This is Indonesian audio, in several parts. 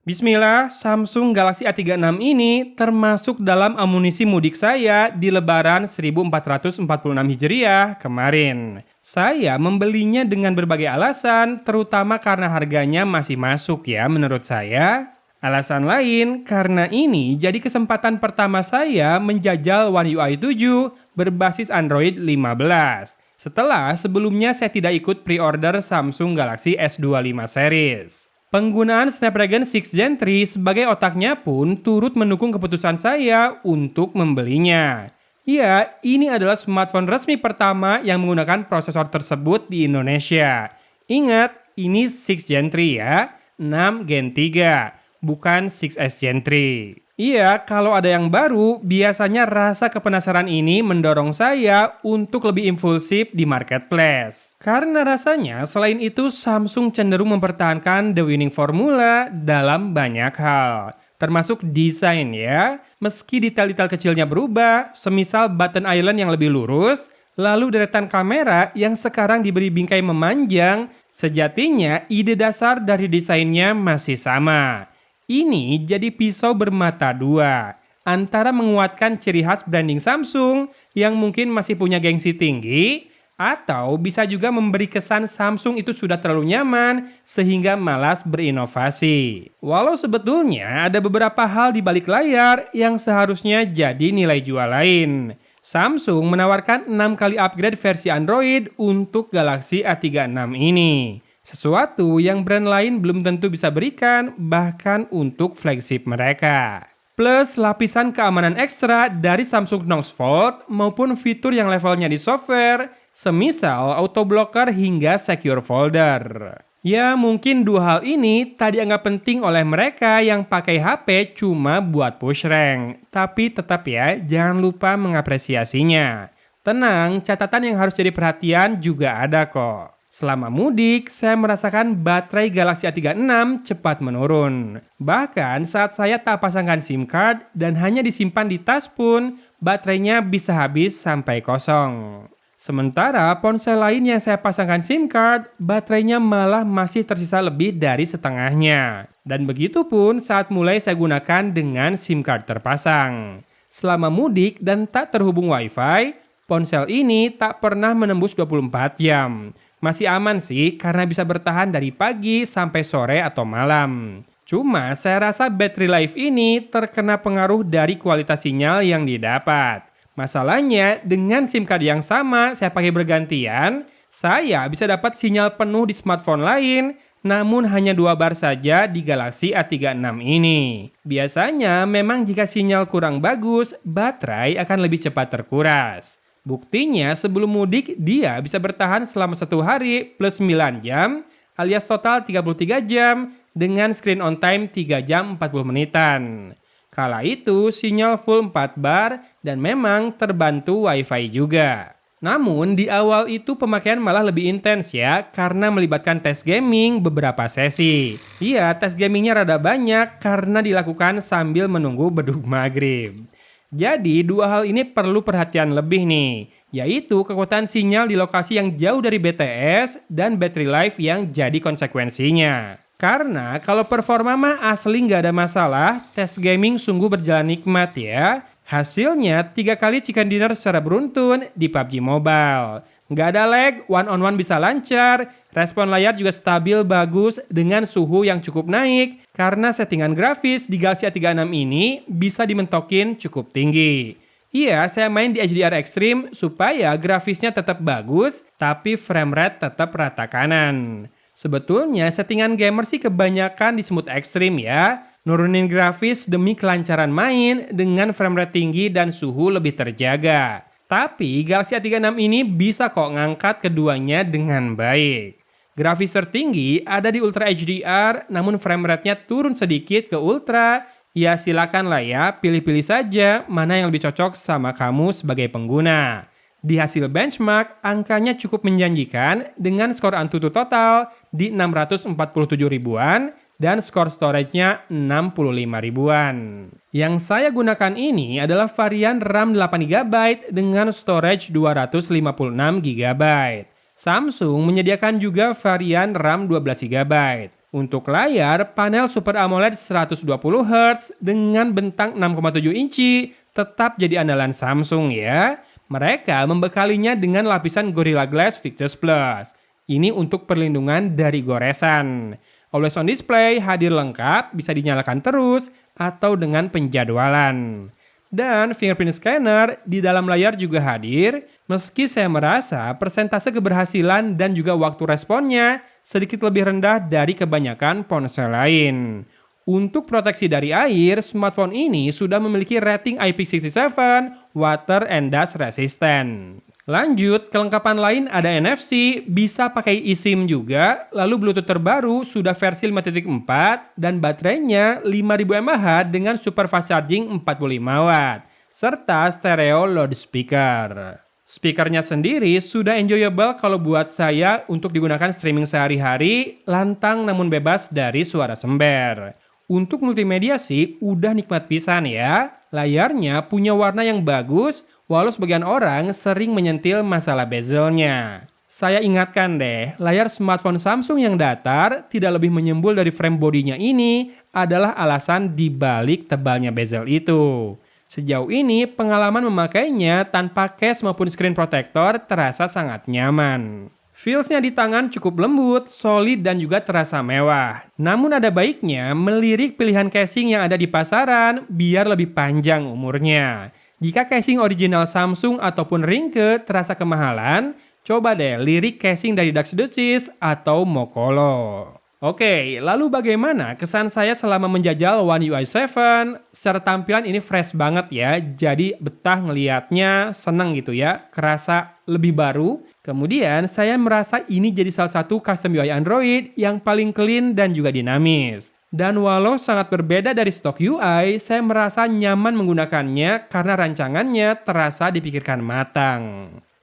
Bismillah, Samsung Galaxy A36 ini termasuk dalam amunisi mudik saya di Lebaran 1446 Hijriah kemarin. Saya membelinya dengan berbagai alasan, terutama karena harganya masih masuk ya menurut saya. Alasan lain, karena ini jadi kesempatan pertama saya menjajal One UI 7 berbasis Android 15. Setelah sebelumnya saya tidak ikut pre-order Samsung Galaxy S25 series. Penggunaan Snapdragon 6 Gen 3 sebagai otaknya pun turut mendukung keputusan saya untuk membelinya. Ya, ini adalah smartphone resmi pertama yang menggunakan prosesor tersebut di Indonesia. Ingat, ini 6 Gen 3 ya, 6 Gen 3, bukan 6S Gen 3. Iya, kalau ada yang baru, biasanya rasa kepenasaran ini mendorong saya untuk lebih impulsif di marketplace. Karena rasanya selain itu Samsung cenderung mempertahankan the winning formula dalam banyak hal. Termasuk desain ya. Meski detail-detail kecilnya berubah, semisal button island yang lebih lurus, lalu deretan kamera yang sekarang diberi bingkai memanjang, sejatinya ide dasar dari desainnya masih sama. Ini jadi pisau bermata dua, antara menguatkan ciri khas branding Samsung yang mungkin masih punya gengsi tinggi, atau bisa juga memberi kesan Samsung itu sudah terlalu nyaman sehingga malas berinovasi. Walau sebetulnya ada beberapa hal di balik layar yang seharusnya jadi nilai jual lain. Samsung menawarkan 6 kali upgrade versi Android untuk Galaxy A36 ini. Sesuatu yang brand lain belum tentu bisa berikan, bahkan untuk flagship mereka. Plus lapisan keamanan ekstra dari Samsung Knox Fold maupun fitur yang levelnya di software, semisal auto blocker hingga secure folder. Ya mungkin dua hal ini tadi anggap penting oleh mereka yang pakai HP cuma buat push rank. Tapi tetap ya, jangan lupa mengapresiasinya. Tenang, catatan yang harus jadi perhatian juga ada kok. Selama mudik, saya merasakan baterai Galaxy A36 cepat menurun. Bahkan saat saya tak pasangkan SIM card dan hanya disimpan di tas pun, baterainya bisa habis sampai kosong. Sementara ponsel lain yang saya pasangkan SIM card, baterainya malah masih tersisa lebih dari setengahnya. Dan begitu pun saat mulai saya gunakan dengan SIM card terpasang. Selama mudik dan tak terhubung Wi-Fi, ponsel ini tak pernah menembus 24 jam. Masih aman sih karena bisa bertahan dari pagi sampai sore atau malam. Cuma saya rasa battery life ini terkena pengaruh dari kualitas sinyal yang didapat. Masalahnya dengan SIM card yang sama saya pakai bergantian, saya bisa dapat sinyal penuh di smartphone lain, namun hanya 2 bar saja di Galaxy A36 ini. Biasanya memang jika sinyal kurang bagus, baterai akan lebih cepat terkuras. Buktinya sebelum mudik dia bisa bertahan selama 1 hari plus 9 jam alias total 33 jam dengan screen on time 3 jam 40 menitan. Kala itu sinyal full 4 bar dan memang terbantu Wi-Fi juga. Namun di awal itu pemakaian malah lebih intens ya karena melibatkan tes gaming beberapa sesi. Iya, tes gamingnya rada banyak karena dilakukan sambil menunggu beduk maghrib. Jadi dua hal ini perlu perhatian lebih nih, yaitu kekuatan sinyal di lokasi yang jauh dari BTS dan battery life yang jadi konsekuensinya. Karena kalau performa mah asli nggak ada masalah, tes gaming sungguh berjalan nikmat ya. Hasilnya 3 kali chicken dinner secara beruntun di PUBG Mobile. Nggak ada lag, one-on-one bisa lancar, respon layar juga stabil bagus dengan suhu yang cukup naik karena settingan grafis di Galaxy A36 ini bisa dimentokin cukup tinggi. Iya, saya main di HDR Extreme supaya grafisnya tetap bagus, tapi frame rate tetap rata kanan. Sebetulnya settingan gamer sih kebanyakan di smooth extreme ya, nurunin grafis demi kelancaran main dengan frame rate tinggi dan suhu lebih terjaga. Tapi Galaxy A36 ini bisa kok ngangkat keduanya dengan baik. Grafis tertinggi ada di Ultra HDR, namun frame rate-nya turun sedikit ke Ultra. Ya silakan lah ya, pilih-pilih saja mana yang lebih cocok sama kamu sebagai pengguna. Di hasil benchmark, angkanya cukup menjanjikan dengan skor Antutu total di 647 ribuan dan skor storage-nya 65 ribuan. Yang saya gunakan ini adalah varian RAM 8GB dengan storage 256GB. Samsung menyediakan juga varian RAM 12GB. Untuk layar, panel Super AMOLED 120 Hz dengan bentang 6,7 inci tetap jadi andalan Samsung ya. Mereka membekalinya dengan lapisan Gorilla Glass Victus Plus. Ini untuk perlindungan dari goresan. Always on display hadir lengkap, bisa dinyalakan terus atau dengan penjadwalan. Dan fingerprint scanner di dalam layar juga hadir, meski saya merasa persentase keberhasilan dan juga waktu responnya sedikit lebih rendah dari kebanyakan ponsel lain. Untuk proteksi dari air, smartphone ini sudah memiliki rating IP67 water and dust resistant. Lanjut, kelengkapan lain ada NFC, bisa pakai eSIM juga, lalu Bluetooth terbaru sudah versi 5.4 dan baterainya 5000 mAh dengan super fast charging 45 watt, serta stereo loudspeaker. Speakernya sendiri sudah enjoyable kalau buat saya untuk digunakan streaming sehari-hari, lantang namun bebas dari suara sember. Untuk multimedia sih udah nikmat pisan ya. Layarnya punya warna yang bagus, walau sebagian orang sering menyentil masalah bezelnya. Saya ingatkan deh, layar smartphone Samsung yang datar tidak lebih menyembul dari frame bodinya ini adalah alasan dibalik tebalnya bezel itu. Sejauh ini pengalaman memakainya tanpa case maupun screen protector terasa sangat nyaman. Feels-nya di tangan cukup lembut, solid dan juga terasa mewah. Namun ada baiknya melirik pilihan casing yang ada di pasaran biar lebih panjang umurnya. Jika casing original Samsung ataupun Ringke terasa kemahalan, coba deh lirik casing dari Daxdosis atau Mokolo. Oke, lalu bagaimana kesan saya selama menjajal One UI 7? Secara tampilan ini fresh banget ya, jadi betah ngelihatnya, seneng gitu ya, kerasa lebih baru. Kemudian saya merasa ini jadi salah satu custom UI Android yang paling clean dan juga dinamis. Dan walau sangat berbeda dari stok UI, saya merasa nyaman menggunakannya karena rancangannya terasa dipikirkan matang.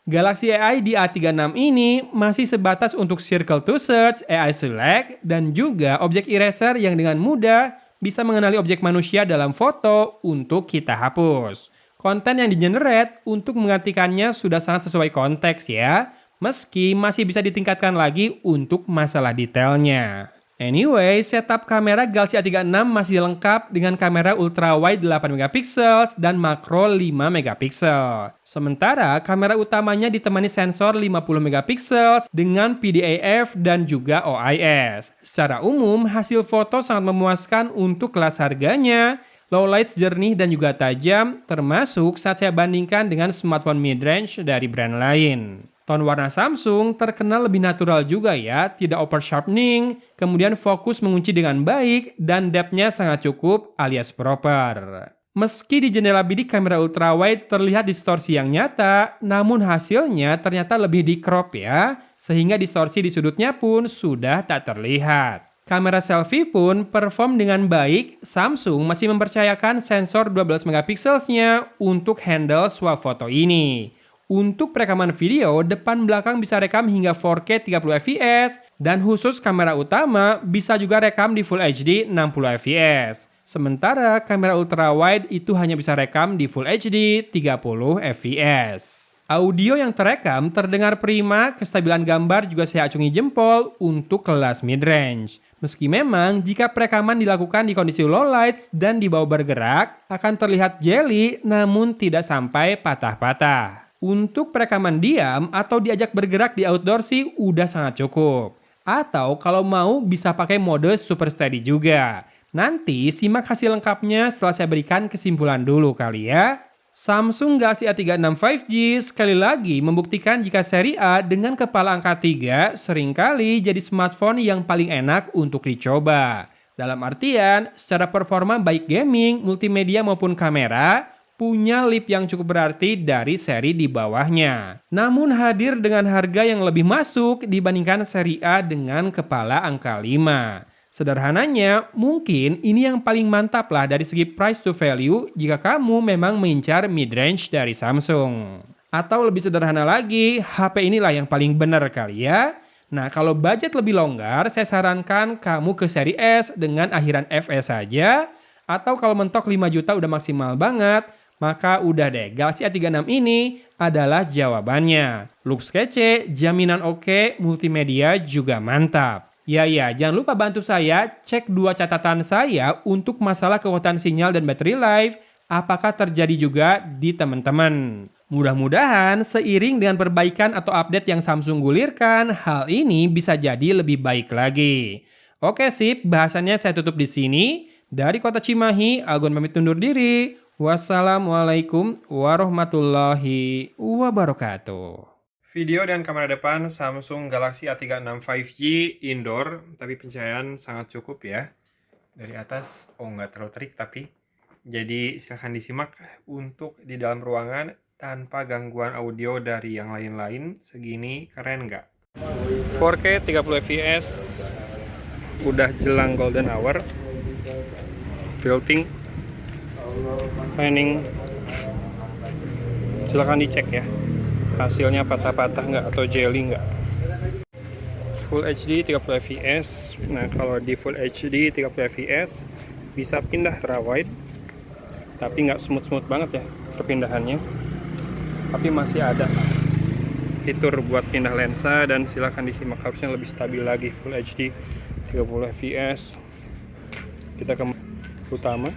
Galaxy AI di A36 ini masih sebatas untuk Circle to Search, AI Select, dan juga objek eraser yang dengan mudah bisa mengenali objek manusia dalam foto untuk kita hapus. Konten yang di-generate untuk menggantikannya sudah sangat sesuai konteks ya, meski masih bisa ditingkatkan lagi untuk masalah detailnya. Anyway, setup kamera Galaxy A36 masih lengkap dengan kamera ultrawide 8 MP dan makro 5 MP. Sementara kamera utamanya ditemani sensor 50 MP dengan PDAF dan juga OIS. Secara umum, hasil foto sangat memuaskan untuk kelas harganya. Low lights jernih dan juga tajam, termasuk saat saya bandingkan dengan smartphone mid-range dari brand lain. Tone warna Samsung terkenal lebih natural juga ya, tidak over sharpening, kemudian fokus mengunci dengan baik, dan depth-nya sangat cukup alias proper. Meski di jendela bidik kamera ultrawide terlihat distorsi yang nyata, namun hasilnya ternyata lebih di crop ya, sehingga distorsi di sudutnya pun sudah tak terlihat. Kamera selfie pun perform dengan baik, Samsung masih mempercayakan sensor 12 megapikselsnya untuk handle swafoto ini. Untuk perekaman video, depan belakang bisa rekam hingga 4K 30 fps dan khusus kamera utama bisa juga rekam di Full HD 60 fps. Sementara kamera ultrawide itu hanya bisa rekam di Full HD 30 fps. Audio yang terekam terdengar prima, kestabilan gambar juga saya acungi jempol untuk kelas mid-range. Meski memang jika perekaman dilakukan di kondisi low lights dan di bawah bergerak akan terlihat jelly namun tidak sampai patah-patah. Untuk perekaman diam atau diajak bergerak di outdoor sih udah sangat cukup. Atau kalau mau bisa pakai mode super steady juga. Nanti simak hasil lengkapnya setelah saya berikan kesimpulan dulu kali ya. Samsung Galaxy A36 5G sekali lagi membuktikan jika seri A dengan kepala angka 3 seringkali jadi smartphone yang paling enak untuk dicoba. Dalam artian, secara performa baik gaming, multimedia maupun kamera, punya leap yang cukup berarti dari seri di bawahnya. Namun hadir dengan harga yang lebih masuk dibandingkan seri A dengan kepala angka 5. Sederhananya, mungkin ini yang paling mantap lah dari segi price to value jika kamu memang mengincar mid-range dari Samsung. Atau lebih sederhana lagi, HP inilah yang paling benar kali ya. Nah, kalau budget lebih longgar, saya sarankan kamu ke seri S dengan akhiran FS saja. Atau kalau mentok 5 juta udah maksimal banget, maka udah deh, Galaxy A36 ini adalah jawabannya. Looks kece, jaminan oke, multimedia juga mantap. Ya, jangan lupa bantu saya cek dua catatan saya untuk masalah kekuatan sinyal dan battery life. Apakah terjadi juga di teman-teman? Mudah-mudahan seiring dengan perbaikan atau update yang Samsung gulirkan, hal ini bisa jadi lebih baik lagi. Oke sip, bahasannya saya tutup di sini. Dari kota Cimahi, Agun pamit undur diri. Wassalamualaikum warahmatullahi wabarakatuh. Video dan kamera depan Samsung Galaxy A36 5G indoor, tapi pencahayaan sangat cukup ya. Dari atas, nggak terlalu terik tapi. Jadi silahkan disimak untuk di dalam ruangan tanpa gangguan audio dari yang lain-lain. Segini keren nggak? 4K 30 fps, udah jelang golden hour. Building, panning, silahkan dicek ya. Hasilnya patah-patah nggak atau jelly nggak. Full HD 30 fps. Nah kalau di Full HD 30 fps bisa pindah ultrawide, tapi nggak smooth banget ya perpindahannya. Tapi masih ada fitur buat pindah lensa dan silahkan disimak, harusnya lebih stabil lagi. Full HD 30 fps. Kita ke utama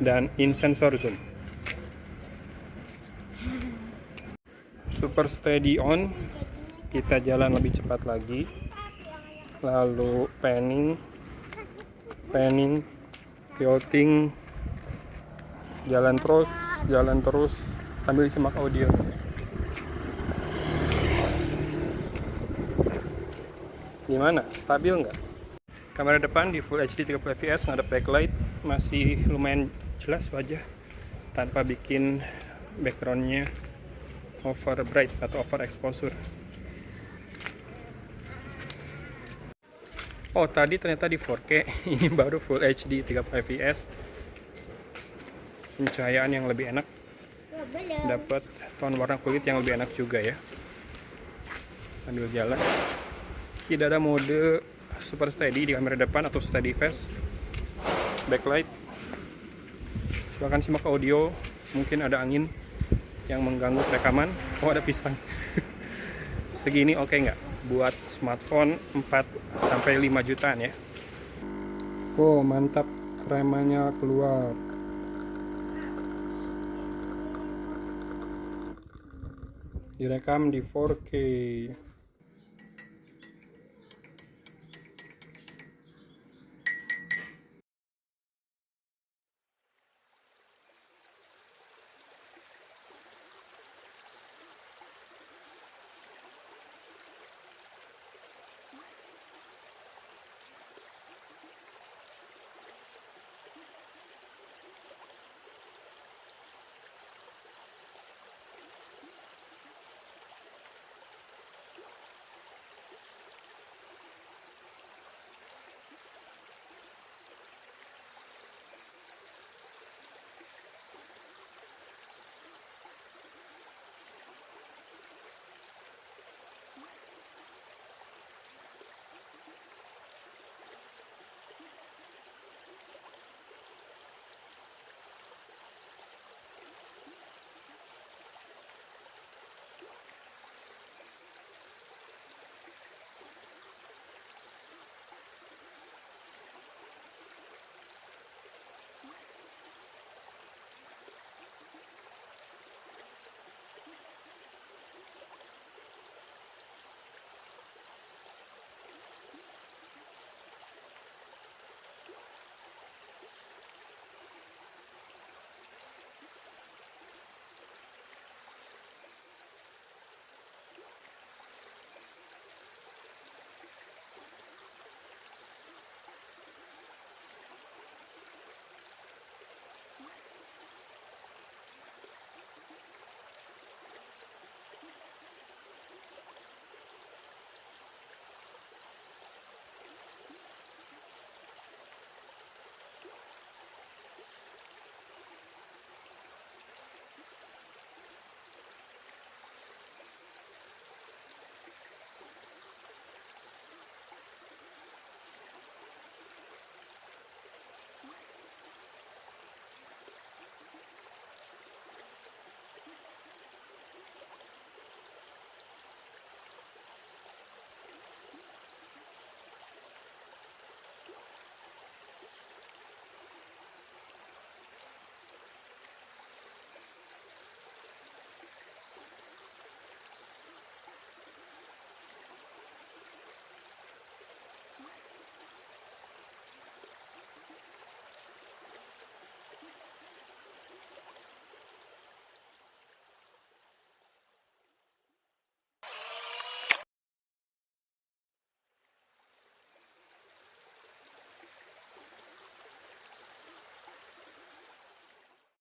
dan in sensor zoom. Super steady on, kita jalan lebih cepat lagi. Lalu panning, tilting, jalan terus sambil disimak audio. Gimana? Stabil nggak? Kamera depan di Full HD 30 fps, ngadep backlight, masih lumayan jelas wajah tanpa bikin backgroundnya over bright atau over exposure. Oh tadi ternyata di 4K, ini baru Full HD 30 fps. Pencahayaan yang lebih enak, dapat tone warna kulit yang lebih enak juga ya. Sambil jalan, tidak ada mode super steady di kamera depan atau steady fast. Backlight, silahkan simak audio, mungkin ada angin yang mengganggu rekaman. Oh ada pisang. Segini oke nggak buat smartphone 4-5 jutaan ya. Oh mantap, kremanya keluar. Direkam di 4K.